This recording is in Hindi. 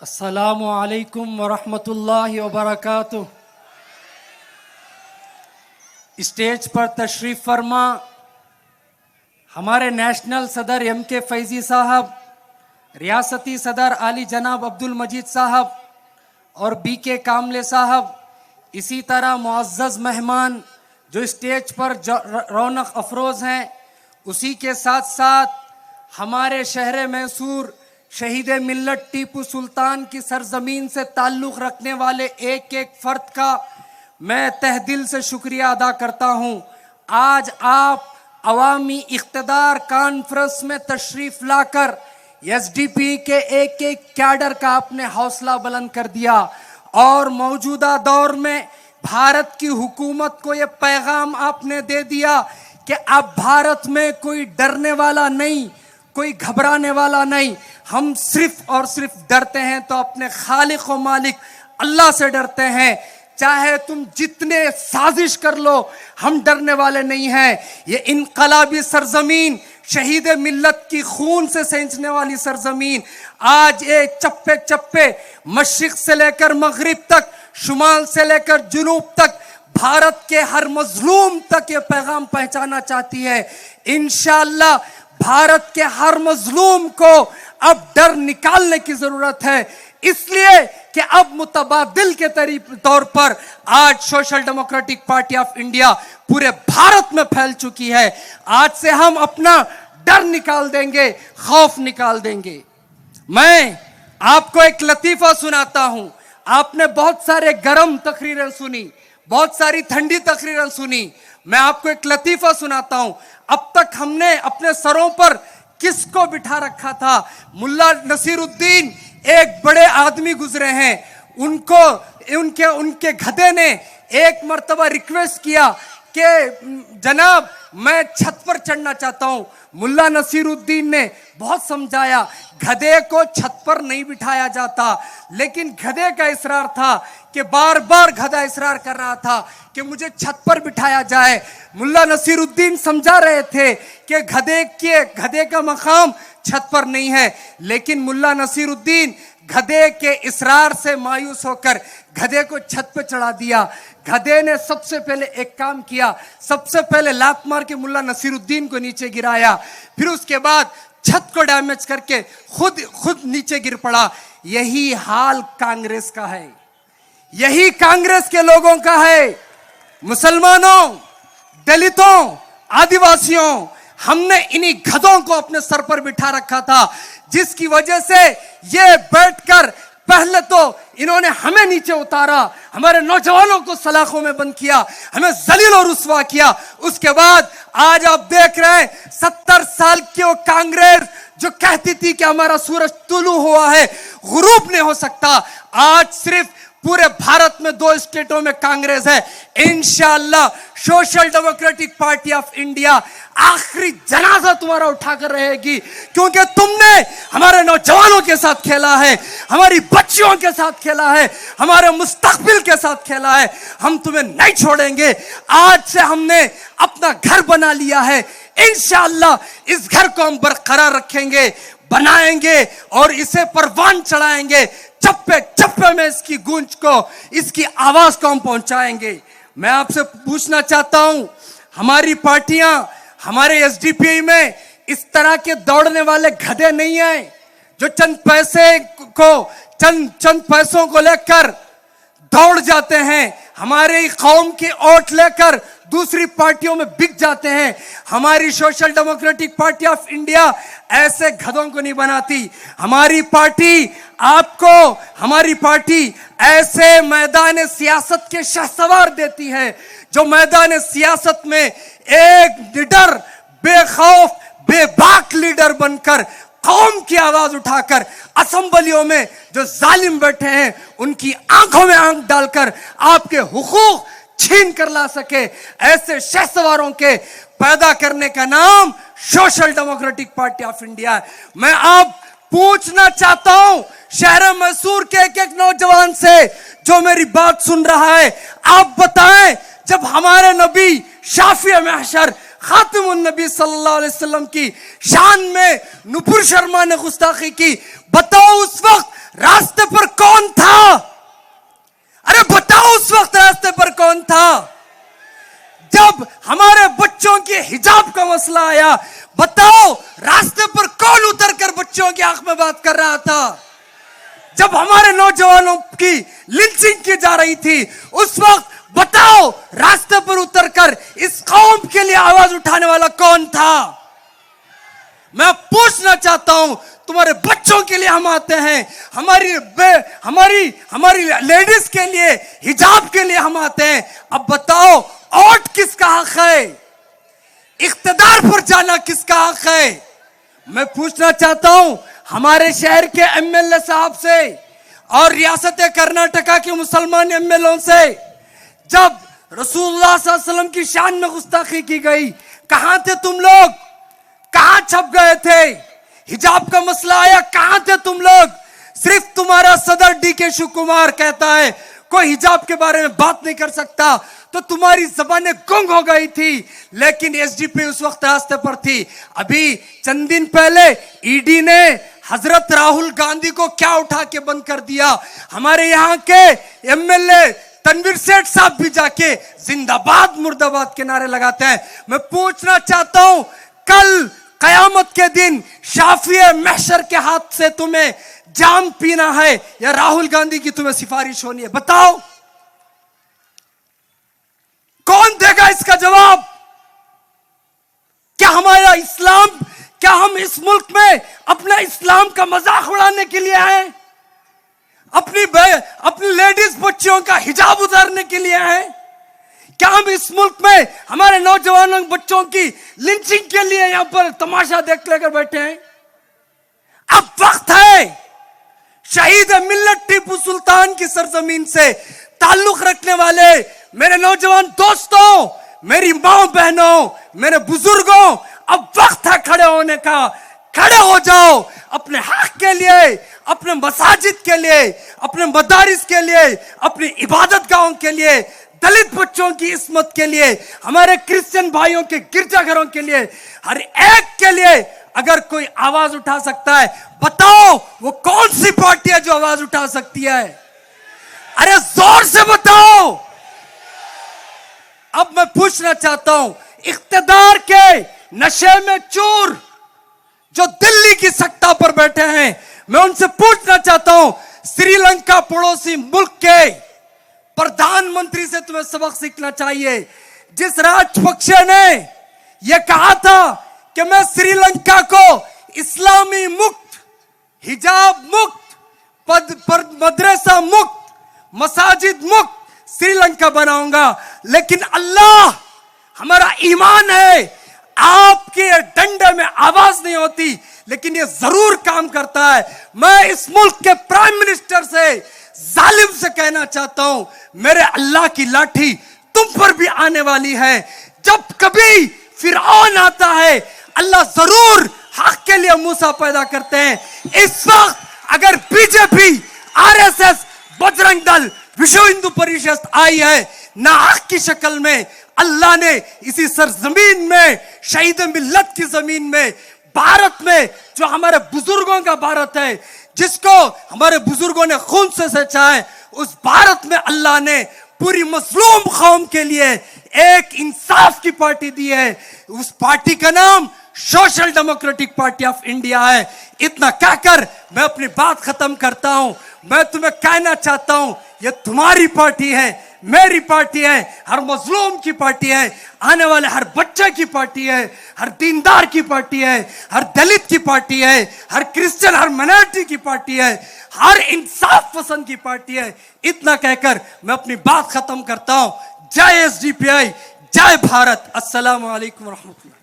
अस्सलामु अलैकुम वरहमतुल्लाहि वबरकातुह। स्टेज पर तशरीफ फरमा हमारे नेशनल सदर एम.के. फैजी साहब, रियासती सदर आली जनाब अब्दुल मजीद साहब और बी.के. कामले साहब, इसी तरह मुअज़्ज़ज़ मेहमान जो स्टेज पर रौनक अफरोज़ हैं, उसी के साथ साथ हमारे शहर मैसूर शहीद मिल्लत टीपू सुल्तान की सरजमीन से ताल्लुक़ रखने वाले एक एक फ़र्द का मैं तहे दिल से शुक्रिया अदा करता हूँ। आज आप अवामी इक़्तिदार कॉन्फ्रेंस में तशरीफ़ लाकर एसडीपी के एक एक कैडर का आपने हौसला बुलंद कर दिया और मौजूदा दौर में भारत की हुकूमत को ये पैगाम आपने दे दिया कि अब भारत में कोई डरने वाला नहीं, कोई घबराने वाला नहीं। हम सिर्फ और सिर्फ डरते हैं तो अपने खालिक व मालिक अल्लाह से डरते हैं। चाहे तुम जितने साजिश कर लो, हम डरने वाले नहीं हैं। ये इनकलाबी सरजमीन, शहीद मिल्लत की खून से सेंचने वाली सरजमीन आज ये चप्पे चप्पे मशरिक से लेकर मगरिब तक, शुमाल से लेकर जुनूब तक भारत के हर मजलूम तक ये पैगाम पहुंचाना चाहती है। इंशाअल्लाह भारत के हर मजलूम को अब डर निकालने की जरूरत है, इसलिए कि अब मुतबादिल के तौर पर आज social democratic party of India पूरे भारत में फैल चुकी है। आज से हम अपना डर निकाल देंगे, खौफ निकाल देंगे। मैं आपको एक लतीफा सुनाता हूं। आपने बहुत सारे गर्म तकरीरें सुनी, बहुत सारी ठंडी तकरीरें सुनी। मैं आपको एक लतीफा सुनाता हूं। अब तक हमने अपने सरों पर किसको बिठा रखा था? मुल्ला नसीरुद्दीन एक बड़े आदमी गुजरे हैं, उनके गधे ने एक मर्तबा रिक्वेस्ट किया कि जनाब मैं छत पर चढ़ना चाहता हूं। मुल्ला नसीरुद्दीन ने बहुत समझाया, गधे को छत पर नहीं बिठाया जाता, लेकिन गधे का इसरार था कि बार बार गधा इसरार कर रहा था कि मुझे छत पर बिठाया जाए। मुल्ला नसीरुद्दीन समझा रहे थे कि गधे का मकाम छत पर नहीं है, लेकिन मुल्ला नसीरुद्दीन गधे के इसरार से मायूस होकर गधे को छत पर चढ़ा दिया। गधे ने सबसे पहले एक काम किया, सबसे पहले लात मार के मुल्ला नसीरुद्दीन को नीचे गिराया, फिर उसके बाद छत को डैमेज करके खुद नीचे गिर पड़ा। यही हाल कांग्रेस का है, यही कांग्रेस के लोगों का है। मुसलमानों, दलितों, आदिवासियों, हमने इन्हीं गधों को अपने सर पर बिठा रखा था, जिसकी वजह से ये बैठकर पहले तो इन्होंने हमें नीचे उतारा, हमारे नौजवानों को सलाखों में बंद किया, हमें जलील और रुस्वा किया। उसके बाद आज आप देख रहे हैं 70 साल की वो कांग्रेस जो कहती थी कि हमारा सूरज तुलू हुआ है, गुरूब नहीं हो सकता, आज सिर्फ पूरे भारत में 2 स्टेटों में कांग्रेस है। इंशाअल्लाह social democratic party of India आखिरी जनाजा तुम्हारा उठाकर रहेगी, क्योंकि तुमने हमारे नौजवानों के साथ खेला है, हमारी बच्चियों के साथ खेला है, हमारे मुस्तकबिल के साथ खेला है। हम तुम्हें नहीं छोड़ेंगे। आज से हमने अपना घर बना लिया है, इंशाअल्लाह इस घर को हम बरकरार रखेंगे, बनाएंगे और इसे परवान चढ़ाएंगे। चप्पे चप्पे में इसकी गूंज को, इसकी आवाज को हम पहुंचाएंगे। मैं आपसे पूछना चाहता हूं, हमारी पार्टियां, हमारे एसडीपी में इस तरह के दौड़ने वाले गधे नहीं हैं जो चंद पैसों को लेकर दौड़ जाते हैं, हमारे कौम की ओट लेकर दूसरी पार्टियों में बिक जाते हैं। हमारी social democratic party of India ऐसे गधों को नहीं बनाती। हमारी पार्टी ऐसे मैदान सियासत के शहसवार देती है जो मैदान सियासत में एक निडर, बेखौफ, बेबाक लीडर बनकर कौम की आवाज उठाकर असेंबलियों में जो जालिम बैठे हैं उनकी आंखों में आंख डालकर आपके हुकूक छीन कर ला सके। ऐसे शहसवारों के पैदा करने का नाम social democratic party of India है। मैं अब पूछना चाहता हूं शहर मैसूर के एक एक नौजवान से जो मेरी बात सुन रहा है, आप बताएं, जब हमारे नबी शाफिए महशर खातिमुन नबी सल्लल्लाहु अलैहि वसल्लम की शान में नुपुर शर्मा ने गुस्ताखी की, बताओ उस वक्त रास्ते पर कौन था? अरे बताओ उस वक्त रास्ते पर कौन था जब हमारे बच्चों के हिजाब का मसला आया? बताओ रास्ते पर कौन उतरकर बच्चों की आंख में बात कर रहा था? जब हमारे नौजवानों की लिंचिंग की जा रही थी उस वक्त बताओ रास्ते पर उतरकर इस कौम के लिए आवाज उठाने वाला कौन था? मैं पूछना चाहता हूं, तुम्हारे बच्चों के लिए हम आते हैं, हमारी लेडीज के लिए, हिजाब के लिए हम आते हैं। अब बताओ वोट किसका हक है? इख्तिदार पर जाना किसका हक है? मैं पूछना चाहता हूं हमारे शहर के एमएलए साहब से और रियासत कर्नाटका के मुसलमान एमएलए से, जब रसूलुल्लाह सल्लल्लाहु अलैहि वसल्लम की शान में गुस्ताखी की गई, कहां थे तुम लोग? कहां छप गए थे? हिजाब का मसला आया, कहां थे तुम लोग? सिर्फ तुम्हारा सदर डीके शिव कुमार कहता है कोई हिजाब के बारे में बात नहीं कर सकता, तो तुम्हारी जबानें गुंग हो गई थी। लेकिन एसडीपी उस वक्त रास्ते पर थी। अभी चंद दिन पहले ईडी ने हजरत राहुल गांधी को क्या उठा के बंद कर दिया? हमारे यहाँ के एमएलए तनवीर सेठ साहब भी जाके जिंदाबाद मुर्दाबाद के नारे लगाते हैं। मैं पूछना चाहता हूं, कल कयामत के दिन शाफिए महशर के हाथ से तुम्हें जाम पीना है या राहुल गांधी की तुम्हें सिफारिश होनी है? बताओ कौन देगा इसका जवाब? क्या हमारा इस्लाम, क्या हम इस मुल्क में अपना इस्लाम का मजाक उड़ाने के लिए हैं? अपनी लेडीज बच्चियों का हिजाब उतारने के लिए हैं? क्या हम इस मुल्क में हमारे नौजवानों बच्चों की लिंचिंग के लिए यहां पर तमाशा देख लेकर बैठे हैं? अब वक्त है शहीद मिल्लत टीपू सुल्तान की सरजमीन से ताल्लुक रखने वाले मेरे नौजवान दोस्तों, मेरी मां बहनों, मेरे बुजुर्गों, अब वक्त है खड़े होने का। खड़े हो जाओ अपने हक के लिए, अपने मसाजिद के लिए, अपने मदारिस के लिए, अपनी इबादत गाहों के लिए, दलित बच्चों की इस्मत के लिए, हमारे क्रिश्चियन भाइयों के गिरजाघरों के लिए, हर एक के लिए अगर कोई आवाज उठा सकता है, बताओ वो कौन सी पार्टी है जो आवाज उठा सकती है? अरे जोर से बताओ। अब मैं पूछना चाहता हूं, इख्तिदार के नशे में चूर जो दिल्ली की सत्ता पर बैठे हैं, मैं उनसे पूछना चाहता हूं, श्रीलंका पड़ोसी मुल्क के प्रधानमंत्री से तुम्हें सबक सीखना चाहिए। जिस राजपक्षे ने यह कहा था कि मैं श्रीलंका को इस्लामी मुक्त, हिजाब मुक्त, मदरसा मुक्त, मसाजिद मुक्त श्रीलंका बनाऊंगा, लेकिन अल्लाह, हमारा ईमान है, आपके डंडे में आवाज नहीं होती लेकिन ये जरूर काम करता है। मैं इस मुल्क के प्राइम मिनिस्टर से, जालिम से कहना चाहता हूं, मेरे अल्लाह की लाठी तुम पर भी आने वाली है। जब कभी फिरौन आता है, अल्लाह जरूर हक के लिए मूसा पैदा करते हैं। इस वक्त अगर बीजेपी, आरएसएस, बजरंग दल, विश्व हिंदू परिषद आई है, ना हक की शक्ल में, अल्लाह ने इसी सरजमीन में, शहीद मिल्लत की जमीन में, भारत में, जो हमारे बुजुर्गों का भारत है, जिसको हमारे बुजुर्गों ने खून से सचा है, उस भारत में अल्लाह ने पूरी मजलूम कौम के लिए एक इंसाफ की पार्टी दी है। उस पार्टी का नाम social democratic party of India है। इतना कहकर मैं अपनी बात खत्म करता हूं। मैं तुम्हें कहना चाहता हूं, ये तुम्हारी पार्टी है, मेरी पार्टी है, हर मजलूम की पार्टी है, आने वाले हर बच्चे की पार्टी है, हर दीनदार की पार्टी है, हर दलित की पार्टी है, हर क्रिश्चियन, हर माइनॉरिटी की पार्टी है, हर इंसाफ पसंद की पार्टी है। इतना कहकर मैं अपनी बात खत्म करता हूं। जय एसडीपीआई, जय भारत। अस्सलाम वालेकुम रहमतुल्लाह।